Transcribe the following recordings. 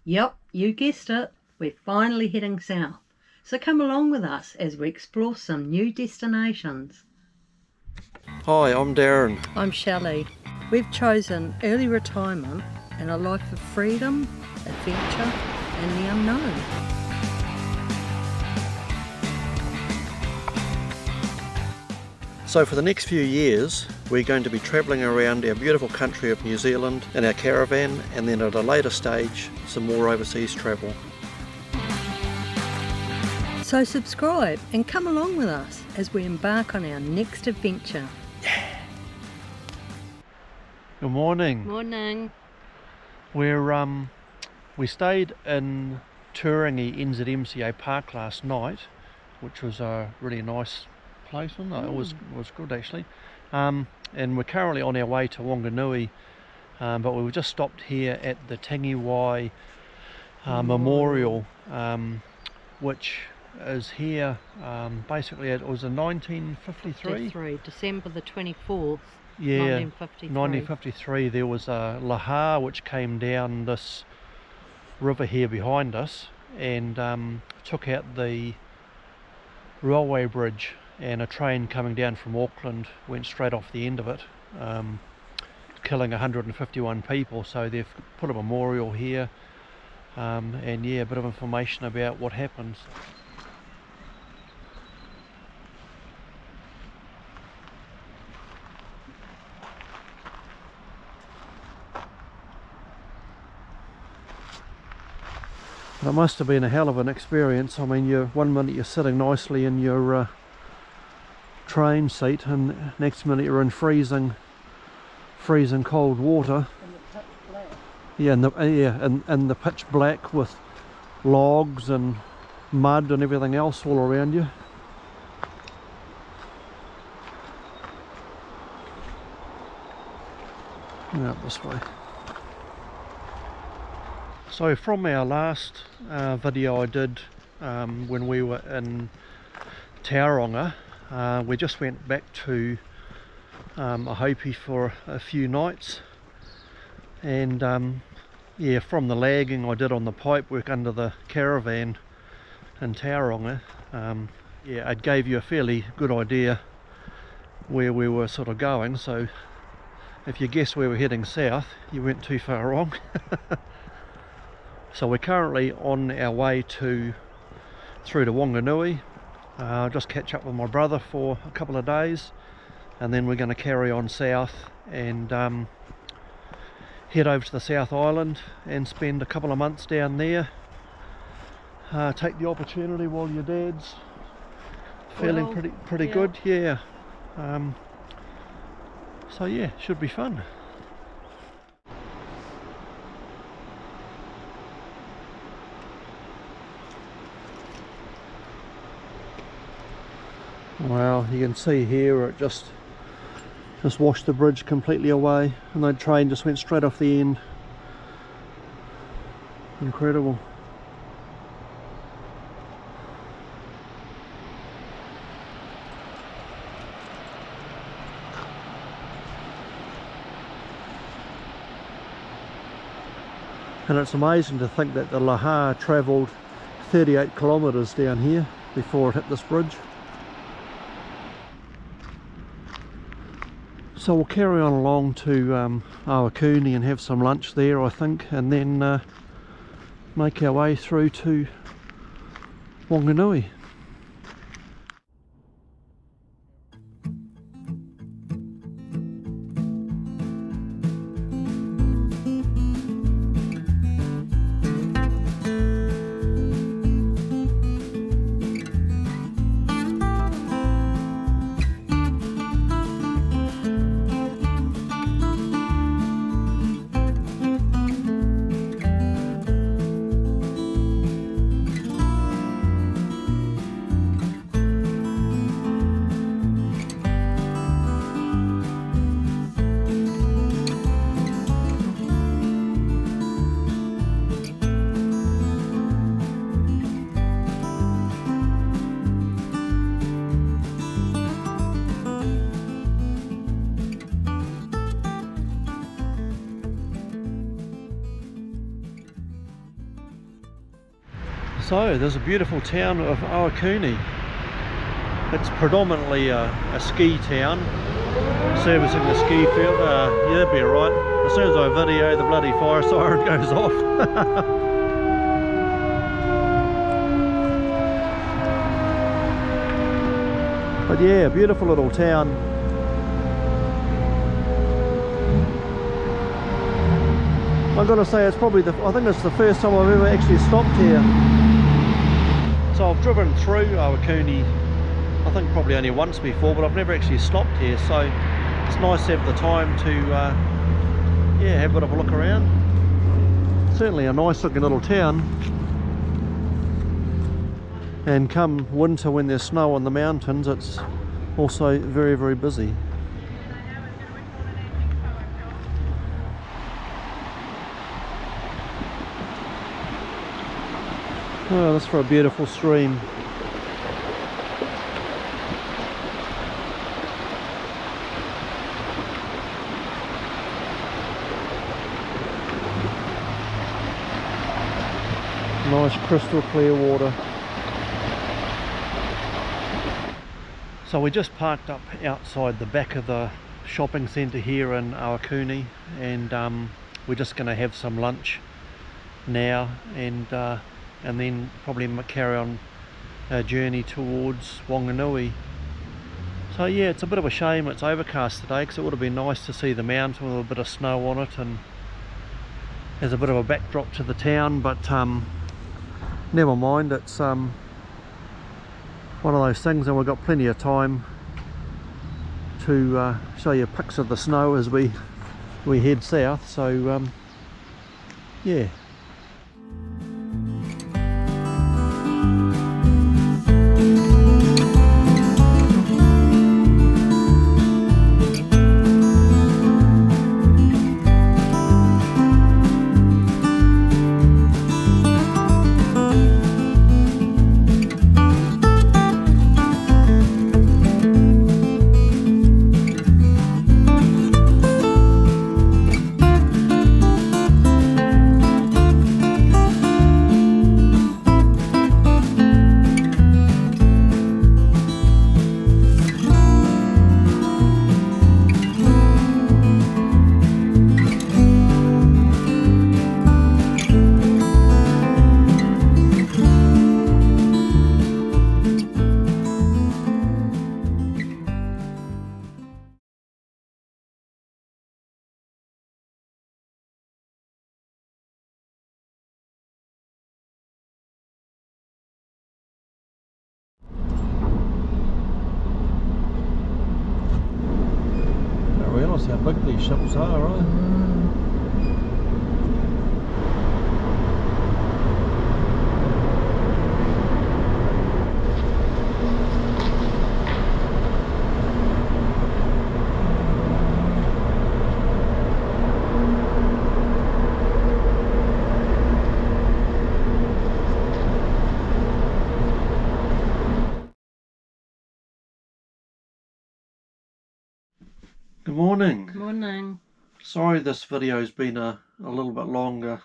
Yep, you guessed it. We're finally heading south. So come along with us as we explore some new destinations. Hi, I'm Darren. I'm Shelley. We've chosen early retirement and a life of freedom, adventure and the unknown. So for the next few years we're going to be travelling around our beautiful country of New Zealand in our caravan, and then at a later stage some more overseas travel. So subscribe and come along with us as we embark on our next adventure. Yeah. Good morning. Morning. We stayed in Turangi NZMCA Park last night, which was a really nice place, wasn't it? It was good actually. And we're currently on our way to Whanganui, but we've just stopped here at the Tangiwai Memorial, which is here. Basically it was in 1953. December the 24th. Yeah, 1953. 1953 there was a laha which came down this river here behind us and took out the railway bridge, and a train coming down from Auckland went straight off the end of it, killing 151 people. So they've put a memorial here, and yeah, a bit of information about what happened. It must have been a hell of an experience. I mean, one minute you're sitting nicely in your train seat, and next minute you're in freezing cold water. And the pitch black. Yeah, and the pitch black with logs and mud and everything else all around you. Out this way. So from our last video I did when we were in Tauranga, we just went back to Ahopi for a few nights, and yeah, from the lagging I did on the pipe work under the caravan in Tauranga, yeah, it gave you a fairly good idea where we were sort of going. So if you guess we were heading south, you weren't too far wrong. So we're currently on our way through to Whanganui. I'll just catch up with my brother for a couple of days, and then we're going to carry on south and head over to the South Island and spend a couple of months down there. Take the opportunity while your dad's feeling pretty good. Yeah. So yeah, should be fun. Well, you can see here it just washed the bridge completely away, and the train just went straight off the end. Incredible. And it's amazing to think that the laha travelled 38 kilometres down here before it hit this bridge. So we'll carry on along to Iwakuni and have some lunch there, I think, and then make our way through to Whanganui. So there's a beautiful town of Iwakuni. It's predominantly a ski town, servicing the ski field. Yeah, that'd be alright. As soon as I video, the bloody fire siren goes off. But yeah, beautiful little town. I've got to say, it's probably I think it's the first time I've ever actually stopped here. So I've driven through Iwakuni, I think probably only once before, but I've never actually stopped here. So it's nice to have the time to, yeah, have a bit of a look around. Certainly a nice looking little town. And come winter, when there's snow on the mountains, it's also very, very busy. Oh, that's for a beautiful stream. Nice crystal clear water. So we just parked up outside the back of the shopping centre here in Iwakuni, and we're just going to have some lunch now, and then probably carry on our journey towards Whanganui. So yeah, it's a bit of a shame it's overcast today, because it would have been nice to see the mountain with a bit of snow on it, and there's a bit of a backdrop to the town, but never mind. It's one of those things, and we've got plenty of time to show you pics of the snow as we head south. So yeah. How big these ships are, right? Good morning. Morning. Sorry this video's been a little bit longer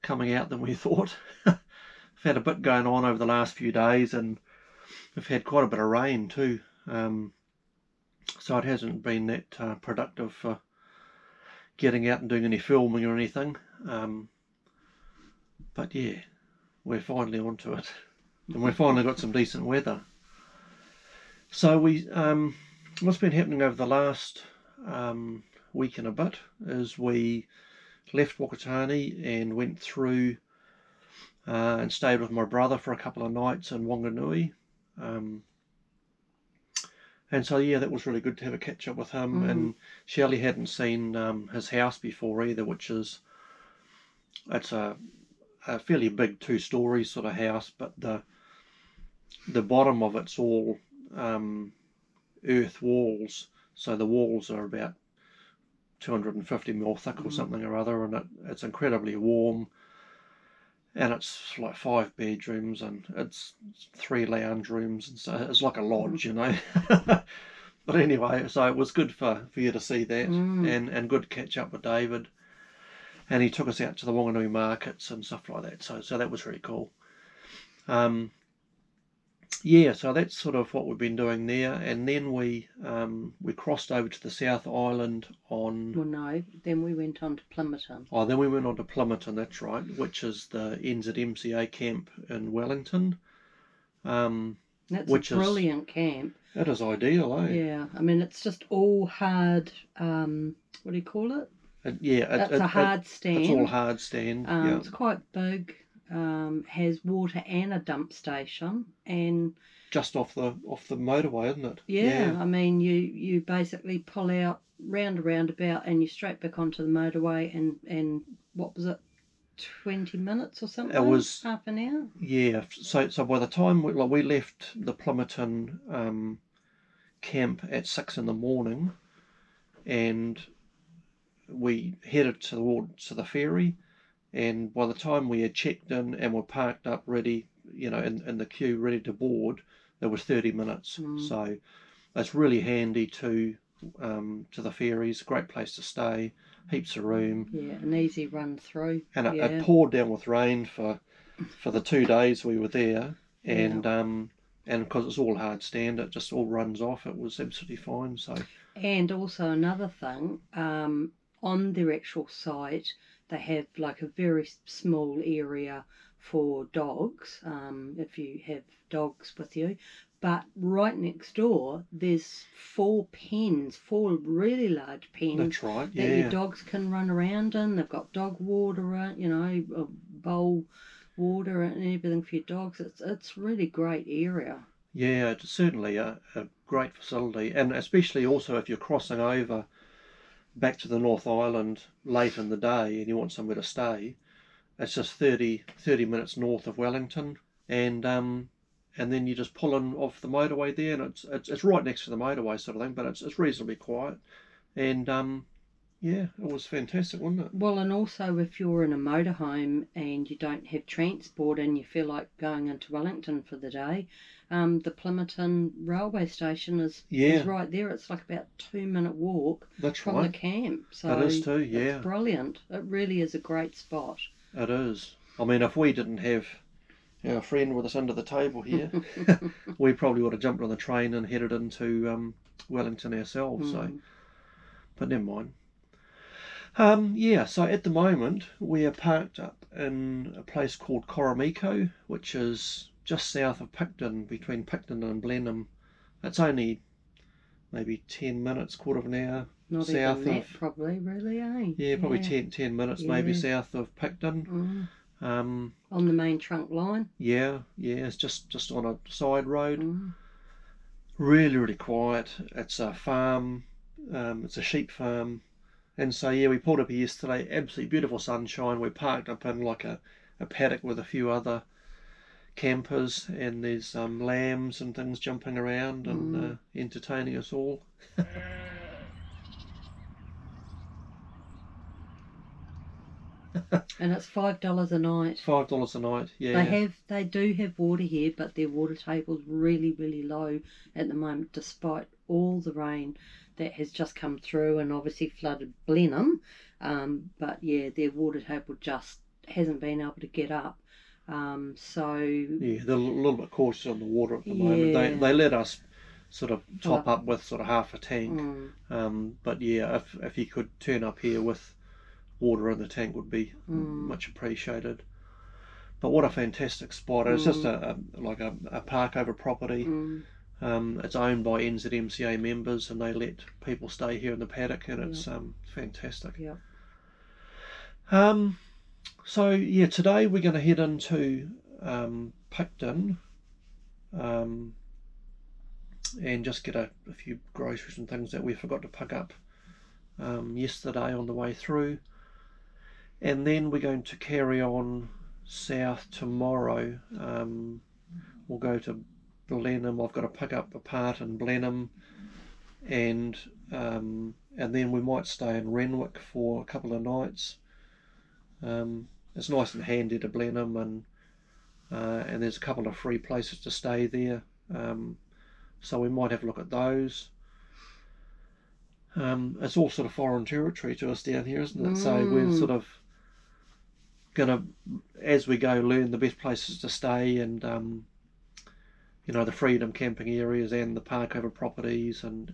coming out than we thought. We've had a bit going on over the last few days, and we've had quite a bit of rain too. So it hasn't been that productive for getting out and doing any filming or anything. But yeah, we're finally onto it. And we've finally got some decent weather. So what's been happening over the last week and a bit is we left Whakatane and went through and stayed with my brother for a couple of nights in Whanganui, and so yeah, that was really good to have a catch up with him. And Shelley hadn't seen his house before either, which is, it's a fairly big 2-story sort of house, but the bottom of it's all earth walls, so the walls are about 250 mil thick or something or other, and it's incredibly warm, and it's like 5 bedrooms and it's 3 lounge rooms, and so it's like a lodge, you know. But anyway, so it was good for you to see that, and good to catch up with David, and he took us out to the Whanganui markets and stuff like that, so that was really cool. Yeah, so that's sort of what we've been doing there, and then we crossed over to the South Island on. Well, no, then we went on to Plimmerton. Oh, then we went on to Plimmerton. That's right, which is the NZMCA camp in Wellington. That's a brilliant camp. It is ideal, eh? Yeah, I mean it's just all hard. What do you call it? It's a hard stand. It's all hard stand. Yeah. It's quite big. Has water and a dump station, and just off the motorway, isn't it? Yeah, I mean you basically pull out round a roundabout and you straight back onto the motorway, and what was it, 20 minutes or something? It was half an hour. Yeah, so by the time we left the Plimmerton camp at 6 in the morning, and we headed towards the ferry. And by the time we had checked in and were parked up ready, in the queue ready to board, there was 30 minutes. So it's really handy to the ferries, great place to stay, heaps of room. Yeah, an easy run through. And it poured down with rain for the 2 days we were there, and because it's all hard stand, it just all runs off. It was absolutely fine. So. And also another thing, on their actual site, they have like a very small area for dogs, if you have dogs with you. But right next door, there's 4 really large pens. That's right, yeah. That your dogs can run around in. They've got dog water, bowl water and everything for your dogs. It's really great area. Yeah, it's certainly a great facility, and especially also if you're crossing over back to the North Island late in the day and you want somewhere to stay. It's just 30 minutes north of Wellington, and then you just pull in off the motorway there, and it's right next to the motorway sort of thing, but it's reasonably quiet, and yeah, it was fantastic, wasn't it? Well, and also if you're in a motorhome and you don't have transport and you feel like going into Wellington for the day, the Plimmerton railway station is right there. It's like about 2-minute walk from the camp. So it is too, yeah. It's brilliant. It really is a great spot. It is. I mean, if we didn't have our friend with us under the table here, we probably would have jumped on the train and headed into Wellington ourselves. So, but never mind. Yeah, so at the moment we are parked up in a place called Koromiko, which is just south of Picton, between Picton and Blenheim. It's only maybe 10 minutes, quarter of an hour Not south even that, of. probably, really, eh? Yeah, probably 10 minutes maybe south of Picton. On the main trunk line. Yeah, it's just on a side road. Really, really quiet. It's a farm. It's a sheep farm. And so yeah, we pulled up here yesterday. Absolutely beautiful sunshine. We're parked up in like a paddock with a few other campers, and there's lambs and things jumping around and entertaining us all. And it's $5 a night. $5 a night, yeah. They do have water here, but their water table's really, really low at the moment, despite all the rain that has just come through and obviously flooded Blenheim. But yeah, their water table just hasn't been able to get up. So yeah, they're a little bit cautious on the water at the moment. They let us sort of top up with sort of half a tank. But yeah, if you could turn up here with water in the tank would be much appreciated. But what a fantastic spot. It's just a park over property. It's owned by NZMCA members, and they let people stay here in the paddock, and it's fantastic. So yeah, today we're going to head into Picton and just get a few groceries and things that we forgot to pick up yesterday on the way through, and then we're going to carry on south tomorrow. We'll go to Blenheim. I've got to pick up a part in Blenheim, and then we might stay in Renwick for a couple of nights. It's nice and handy to Blenheim, and there's a couple of free places to stay there, so we might have a look at those. It's all sort of foreign territory to us down here, isn't it? So we're sort of gonna, as we go, learn the best places to stay, and you know, the freedom camping areas and the park over properties and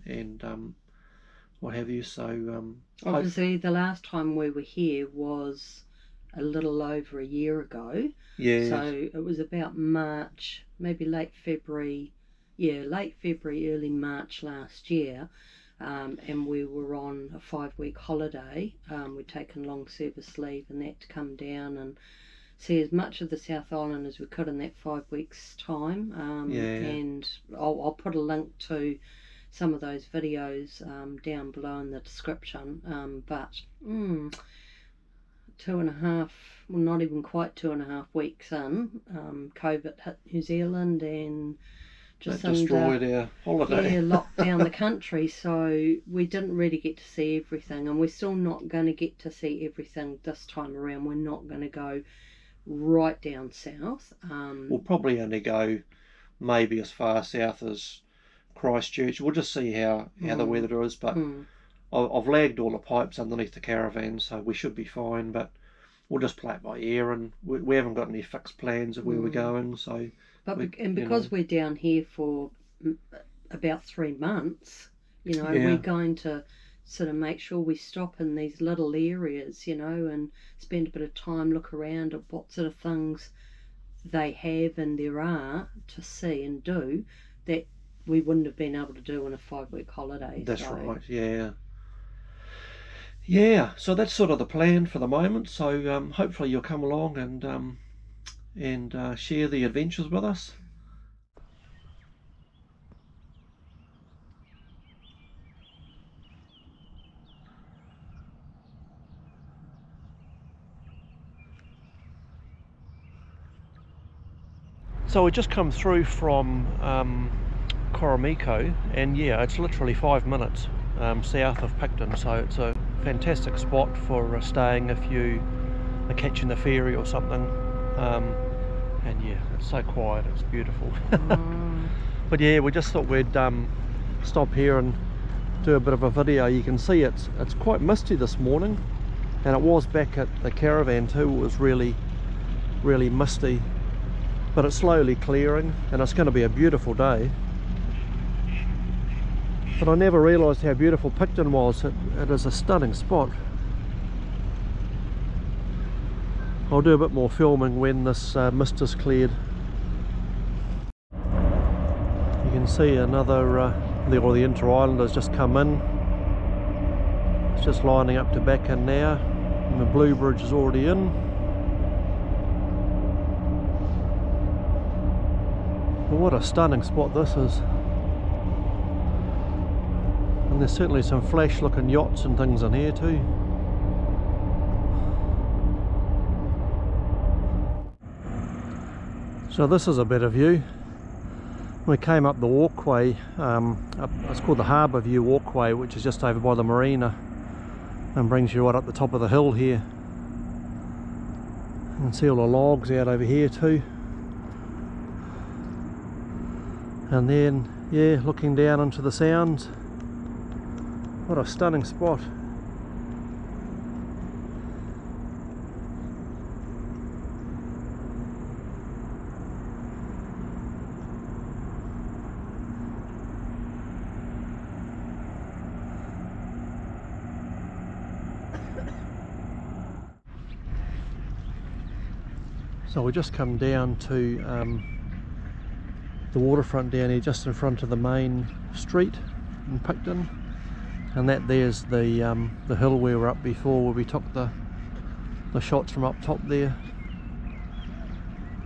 what have you. So obviously the last time we were here was a little over a year ago. yeah. So it was about March, maybe late February, early March last year. And we were on a 5-week holiday. We'd taken long service leave and that to come down and see as much of the South Island as we could in that 5 weeks time. And I'll put a link to some of those videos down below in the description. But 2.5, well, not even quite 2.5 weeks in, COVID hit New Zealand and just destroyed our holiday. Yeah, locked down the country, so we didn't really get to see everything, and we're still not going to get to see everything this time around. We're not going to go right down south. We'll probably only go maybe as far south as Christchurch. We'll just see how the weather is, but I've lagged all the pipes underneath the caravan, so we should be fine, but we'll just play it by ear, and we haven't got any fixed plans of where we're going. So, because we're down here for about 3 months, we're going to sort of make sure we stop in these little areas, and spend a bit of time, look around at what sort of things they have and there are to see and do that we wouldn't have been able to do on a 5-week holiday. That's right, yeah. Yeah, so that's sort of the plan for the moment. So hopefully you'll come along and share the adventures with us. So we just come through from Koromiko, and yeah, it's literally 5 minutes south of Picton, so it's a fantastic spot for staying if you are catching the ferry or something. And yeah, it's so quiet, it's beautiful. But yeah, we just thought we'd stop here and do a bit of a video. You can see it's quite misty this morning, and it was back at the caravan too. It was really misty, but it's slowly clearing and it's going to be a beautiful day. But I never realised how beautiful Picton was. It is a stunning spot. I'll do a bit more filming when this mist is cleared. You can see another, the Inter-Island has just come in. It's just lining up to back in now, and the Blue Bridge is already in. But what a stunning spot this is. And there's certainly some flash looking yachts and things in here too. So this is a better view. We came up the walkway, it's called the Harbour View walkway, which is just over by the marina and brings you right up the top of the hill here. You can see all the logs out over here too. And then, yeah, looking down into the Sounds. What a stunning spot. So we just come down to the waterfront down here, just in front of the main street in Picton, and that there's the hill we were up before, where we took the shots from up top there.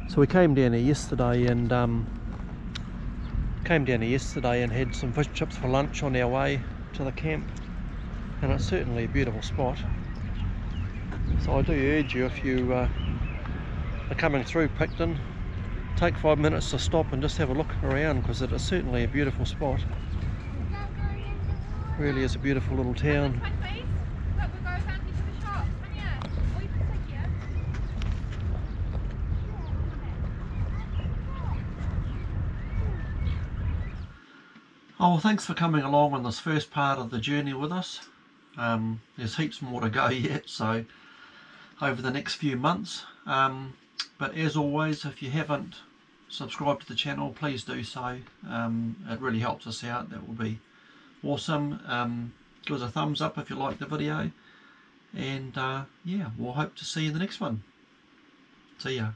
So we came down here yesterday and had some fish chips for lunch on our way to the camp, and it's certainly a beautiful spot. So I do urge you, if you are coming through Picton, take 5 minutes to stop and just have a look around, because it is certainly a beautiful spot. Really is a beautiful little town. Oh, well, thanks for coming along on this first part of the journey with us. There's heaps more to go yet, so over the next few months. But as always, if you haven't subscribed to the channel, please do so. It really helps us out. That will be awesome. Give us a thumbs up if you like the video, and yeah, we'll hope to see you in the next one. See ya.